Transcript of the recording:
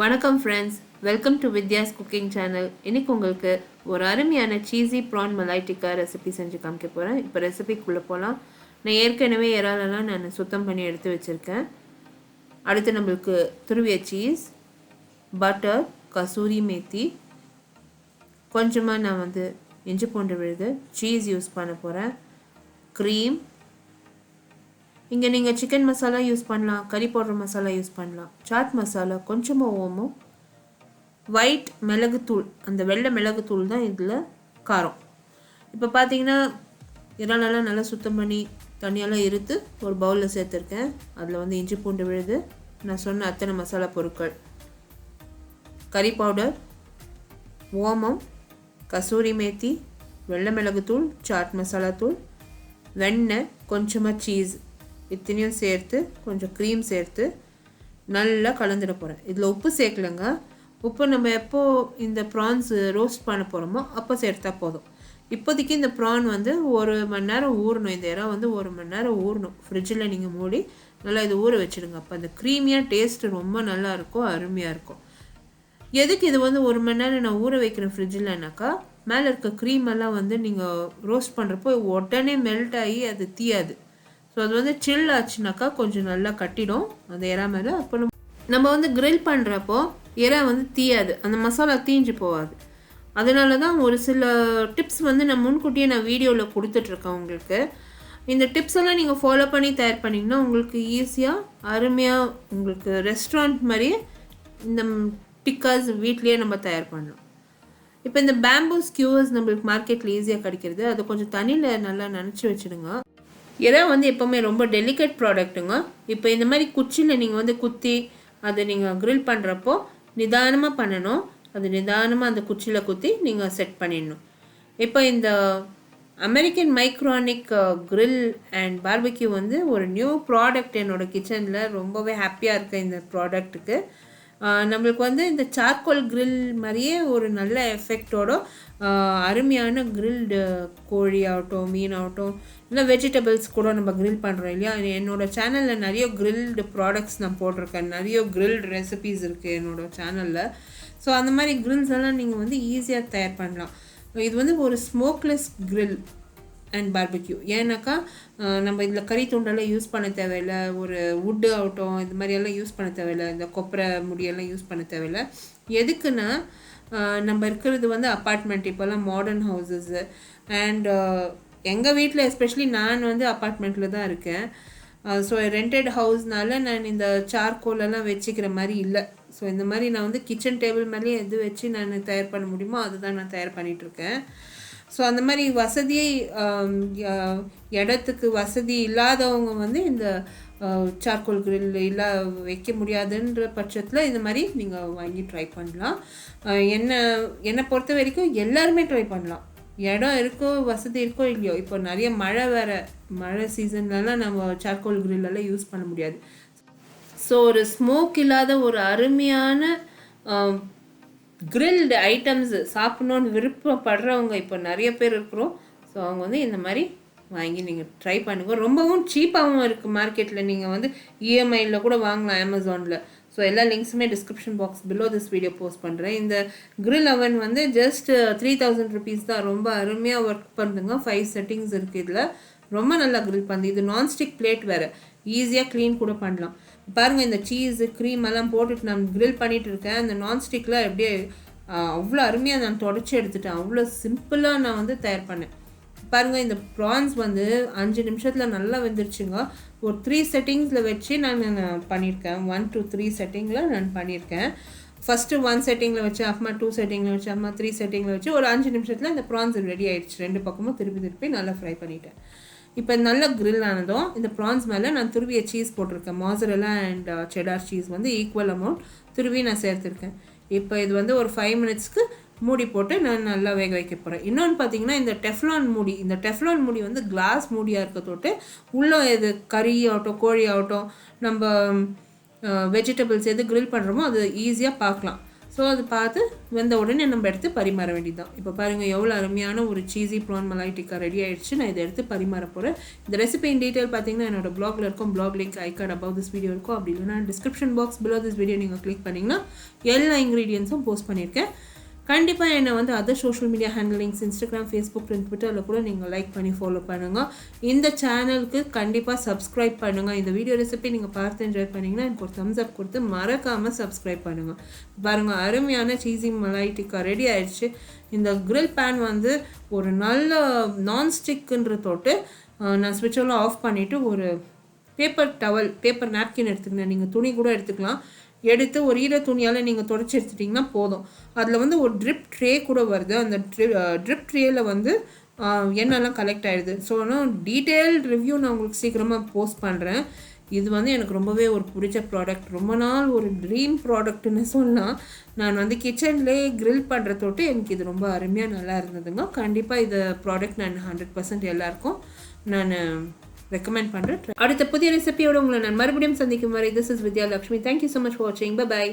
வணக்கம் friends, welcome to Vidya's cooking channel. இன்றைக்கி உங்களுக்கு ஒரு அருமையான cheesy prawn malai tikka recipe செஞ்சு காமிக்க போகிறேன். இப்போ ரெசிபிக்குள்ளே போகலாம். நான் ஏற்கனவே இறாலெல்லாம் நான் சுத்தம் பண்ணி எடுத்து வச்சுருக்கேன். அடுத்து நம்மளுக்கு துருவிய சீஸ், பட்டர், கசூரி மேத்தி, கொஞ்சமாக நான் இஞ்சி பூண்டு விழுது, சீஸ் யூஸ் பண்ண போகிறேன், க்ரீம், இங்கே நீங்கள் சிக்கன் மசாலா யூஸ் பண்ணலாம், கறி பவுடர் மசாலா யூஸ் பண்ணலாம், சாட் மசாலா, கொஞ்சமாக ஓமம், ஒயிட் மிளகுத்தூள், அந்த வெள்ளை மிளகுத்தூள் தான் இதில் காரம். இப்போ பார்த்தீங்கன்னா இறாலெல்லாம் நல்லா சுத்தம் பண்ணி தண்ணியெல்லாம் இருத்து ஒரு பவுலில் சேர்த்துருக்கேன். அதில் இஞ்சி பூண்டு விழுது, நான் சொன்ன அத்தனை மசாலா பொருட்கள், கறி பவுடர், ஓமம், கசூரி மேத்தி, வெள்ளை மிளகுத்தூள், சாட் மசாலா தூள், வெண்ணெய், கொஞ்சமாக சீஸ், இத்தனையும் சேர்த்து கொஞ்சம் க்ரீம் சேர்த்து நல்லா கலந்துட போகிறேன். இதில் உப்பு சேர்க்கலைங்க. உப்பு நம்ம எப்போ இந்த ப்ரான்ஸ் ரோஸ்ட் பண்ண போகிறோமோ அப்போ சேர்த்தா போதும். இப்போதைக்கு இந்த ப்ரான் 1 மணி நேரம் ஊறணும். இந்த இறா 1 மணி நேரம் ஊறணும். ஃப்ரிட்ஜில் நீங்கள் மூடி நல்லா இது ஊற வச்சுடுங்க. அப்போ அந்த க்ரீமியாக டேஸ்ட்டு ரொம்ப நல்லாயிருக்கும், அருமையாக இருக்கும். எதுக்கு இது 1 மணி நேரம் நான் ஊற வைக்கிறேன் ஃப்ரிட்ஜில்னாக்கா, மேலே இருக்க க்ரீமெல்லாம் நீங்கள் ரோஸ்ட் பண்ணுறப்போ உடனே மெல்ட் ஆகி அது தீயாது. ஸோ அது சில் ஆச்சுனாக்கா கொஞ்சம் நல்லா கட்டிடும் அந்த இறா மேலே. அப்போ நம்ம கிரில் பண்ணுறப்போ இறா தீயாது, அந்த மசாலா தீஞ்சு போகாது. அதனால தான் ஒரு சில டிப்ஸ் நான் முன்கூட்டியே நான் வீடியோவில் கொடுத்துட்ருக்கேன் உங்களுக்கு. இந்த டிப்ஸ் எல்லாம் நீங்கள் ஃபாலோ பண்ணி தயார் பண்ணிங்கன்னா உங்களுக்கு ஈஸியாக அருமையாக உங்களுக்கு ரெஸ்டாரண்ட் மாதிரியே இந்த டிக்காஸ் வீட்லேயே நம்ம தயார் பண்ணலாம். இப்போ இந்த பேம்பூ ஸ்கியூவர்ஸ் நம்மளுக்கு மார்க்கெட்டில் ஈஸியாக கிடைக்கிறது. அதை கொஞ்சம் தண்ணியில் நல்லா நனைச்சி வச்சுடுங்க. இறா எப்போவுமே ரொம்ப டெலிகேட் ப்ராடக்ட்டுங்க. இப்போ இந்த மாதிரி குச்சியில் நீங்கள் குத்தி அதை நீங்கள் க்ரில் பண்ணுறப்போ நிதானமாக பண்ணணும். அது நிதானமாக அந்த குச்சியில் குத்தி நீங்கள் செட் பண்ணிடணும். இப்போ இந்த அமெரிக்கன் மைக்ரானிக் க்ரில் அண்ட் பார்பிக்யூ ஒரு நியூ ப்ராடக்ட் என்னோடய கிச்சனில். ரொம்பவே ஹாப்பியாக இருக்கேன் இந்த ப்ராடக்ட்டுக்கு. நம்மளுக்கு இந்த சார்கோல் க்ரில் மாதிரியே ஒரு நல்ல எஃபெக்டோட அருமையான க்ரில்டு கோழி ஆகட்டும், மீன் ஆகட்டும், இல்லை வெஜிடபிள்ஸ் கூட நம்ம க்ரில் பண்ணுறோம் இல்லையா. என்னோடய சேனலில் நிறைய க்ரில்டு ப்ராடக்ட்ஸ் நான் போட்டிருக்கேன். நிறைய க்ரில்டு ரெசிபீஸ் இருக்குது என்னோடய சேனலில். ஸோ அந்த மாதிரி க்ரில்ஸ் எல்லாம் நீங்கள் ஈஸியாக தயார் பண்ணலாம். இது ஒரு ஸ்மோக்லெஸ் க்ரில் அண்ட் பார்பிக்யூ. ஏன்னாக்கா நம்ம இதில் கறி துண்டெல்லாம் யூஸ் பண்ண தேவையில்லை, ஒரு வுட்டு ஆகட்டும் இது மாதிரியெல்லாம் யூஸ் பண்ண தேவையில்லை, இந்த கொப்பரை முடியெல்லாம் யூஸ் பண்ண தேவையில்லை. எதுக்குன்னா நம்ம இருக்கிறது அப்பார்ட்மெண்ட், இப்போல்லாம் மாடர்ன் ஹவுசஸ்ஸு. அண்ட் எங்கள் வீட்டில் எஸ்பெஷலி நான் அப்பார்ட்மெண்ட்டில் தான் இருக்கேன். ஸோ ரெண்டட் ஹவுஸ்னால நான் இந்த சார்கோலெல்லாம் வச்சுக்கிற மாதிரி இல்லை. ஸோ இந்த மாதிரி நான் கிச்சன் டேபிள் மேலேயே எது வச்சு நான் தயார் பண்ண முடியுமோ அதுதான் நான் தயார் பண்ணிகிட்ருக்கேன். ஸோ அந்த மாதிரி வசதியை இடத்துக்கு வசதி இல்லாதவங்க இந்த சார்கோல் க்ரில் வைக்க முடியாதுன்ற பட்சத்தில் இந்த மாதிரி நீங்கள் வாங்கி ட்ரை பண்ணலாம். என்னை பொறுத்த வரைக்கும் எல்லாருமே ட்ரை பண்ணலாம். இடம் இருக்கோ வசதி இருக்கோ இல்லையோ, இப்போ நிறைய மழை சீசன்லலாம் நம்ம சார்கோல் க்ரில்லெல்லாம் யூஸ் பண்ண முடியாது. ஸோ ஒரு ஸ்மோக் இல்லாத ஒரு அருமையான கிரில்டு ஐட்டம்ஸ் சாப்பிட்ணுன்னு விருப்பப்படுறவங்க இப்போ நிறைய பேர் இருக்கிறோம். ஸோ அவங்க இந்த மாதிரி வாங்கி நீங்கள் ட்ரை பண்ணுங்கள். ரொம்பவும் சீப்பாகவும் இருக்குது மார்க்கெட்டில். நீங்கள் இஎம்ஐயில் கூட வாங்கலாம் அமேசானில். ஸோ எல்லா லிங்க்ஸுமே description box below this video post பண்ணுறேன். இந்த கிரில் அவன் ஜஸ்ட் 3000 rupees தான். ரொம்ப அருமையாக ஒர்க் பண்ணுதுங்க. 5 settings இருக்குது இதில். ரொம்ப நல்லா கிரில் பண்ணுது. இது நான்ஸ்டிக் பிளேட் வேறு, ஈஸியாக க்ளீன் கூட பண்ணலாம். பாருங்கள், இந்த சீஸு க்ரீம் எல்லாம் போட்டுட்டு நான் க்ரில் பண்ணிகிட்டு இருக்கேன். அந்த நான்ஸ்டிக்கில் எப்படியே அவ்வளோ அருமையாக நான் தொடச்சி எடுத்துட்டேன். அவ்வளோ சிம்பிளாக நான் தயார் பண்ணேன். பாருங்கள், இந்த ப்ரான்ஸ் 5 நிமிஷத்தில் நல்லா வெந்துருச்சுங்க. ஒரு 3 settings வச்சு நான் பண்ணியிருக்கேன். 1 to 3 settings நான் பண்ணியிருக்கேன். ஃபஸ்ட்டு 1 setting வச்சு, அப்புறமா 2 setting வச்சு, அப்புறமா 3 setting வச்சு ஒரு 5 நிமிஷத்தில் இந்த ப்ரான்ஸ் ரெடி ஆகிடுச்சு. 2 பக்கமும் திருப்பி நல்லா ஃப்ரை பண்ணிட்டேன். இப்போ நல்லா க்ரில் ஆனதும் இந்த ப்ரான்ஸ் மேலே நான் துருவிய சீஸ் போட்டிருக்கேன். Mozzarella and cheddar cheese equal amount துருவி நான் சேர்த்துருக்கேன். இப்போ இது ஒரு 5 minutesக்கு மூடி போட்டு நான் நல்லா வேக வைக்க போகிறேன். இன்னொன்று பார்த்தீங்கன்னா, இந்த டெஃப்லான் மூடி கிளாஸ் மூடியாக இருக்க தொட்டு உள்ளே இது கறி ஆகட்டும், கோழி ஆகட்டும், நம்ம வெஜிடபிள்ஸ் எது க்ரில் பண்ணுறோமோ அது ஈஸியாக பார்க்கலாம். ஸோ அது பார்த்து வெந்த உடனே நம்ம எடுத்து பரிமாற வேண்டியது தான். இப்போ பாருங்கள் எவ்வளோ அருமையான ஒரு cheesy prawn malai tikka ready ஆகிடுச்சு. நான் இதை எடுத்து பரிமாற போகிறேன். இந்த ரெசிபி இன் டீட்டெயில் பார்த்தீங்கன்னா என்னோட பிளாகில் இருக்கும். Blog link I card above this video இருக்கும். அப்படி இல்லைனா description box below this video நீங்கள் கிளிக் பண்ணிங்கன்னா எல்லா இன்க்ரீடியன்ஸும் போஸ்ட் பண்ணியிருக்கேன். கண்டிப்பாக என்னை வந்து other social media handlings Instagram, Facebook, ட்விட்டரில் கூட நீங்கள் லைக் பண்ணி ஃபாலோ பண்ணுங்கள். இந்த சேனலுக்கு கண்டிப்பாக சப்ஸ்கிரைப் பண்ணுங்கள். இந்த வீடியோ ரெசிபி நீங்கள் பார்த்து என்ஜாய் பண்ணிங்கன்னா எனக்கு ஒரு தம்ஸ் அப் கொடுத்து மறக்காமல் சப்ஸ்கிரைப் பண்ணுங்கள். பாருங்கள் அருமையான சீஸி மலாய் டிக்கா ரெடி ஆயிடுச்சு. இந்த grill பேன் வந்து ஒரு நல்ல நான்ஸ்டிக்குன்ற தொட்டு நான் ஸ்விட்செல்லாம் ஆஃப் பண்ணிவிட்டு ஒரு பேப்பர் டவல், பேப்பர் நாப்கின் எடுத்துக்கினேன். நீங்கள் துணி கூட எடுத்துக்கலாம். எடுத்து ஒரு ஈர துணியால் நீங்கள் தொடச்சி எடுத்துட்டிங்கன்னா போதும். அதில் வந்து ஒரு ட்ரிப் ட்ரே கூட வருது. அந்த ட்ரிப் ட்ரேயில் வந்து எண்ணெய்லாம் கலெக்ட் ஆகிடுது. ஸோ நான் டீட்டெயில் ரிவ்யூ நான் உங்களுக்கு சீக்கிரமாக போஸ்ட் பண்ணுறேன். இது வந்து எனக்கு ரொம்பவே ஒரு பிடிச்ச ப்ராடக்ட். ரொம்ப நாள் ஒரு ட்ரீம் ப்ராடக்ட்னு சொல்லலாம். நான் வந்து கிச்சன்லேயே grill பண்ணுற தொட்டு எனக்கு இது ரொம்ப அருமையாக நல்லா இருந்ததுங்க. கண்டிப்பாக இது ப்ராடக்ட் நான் 100% எல்லாருக்கும் நான் ரெக்கமெண்ட் பண்ணுறேன். அடுத்த புதிய ரெசிபியோட உங்களை நான் மறுபடியும் சந்திக்கும் வரை this is Vidya Lakshmi. Thank you so much for வாட்சிங். பை.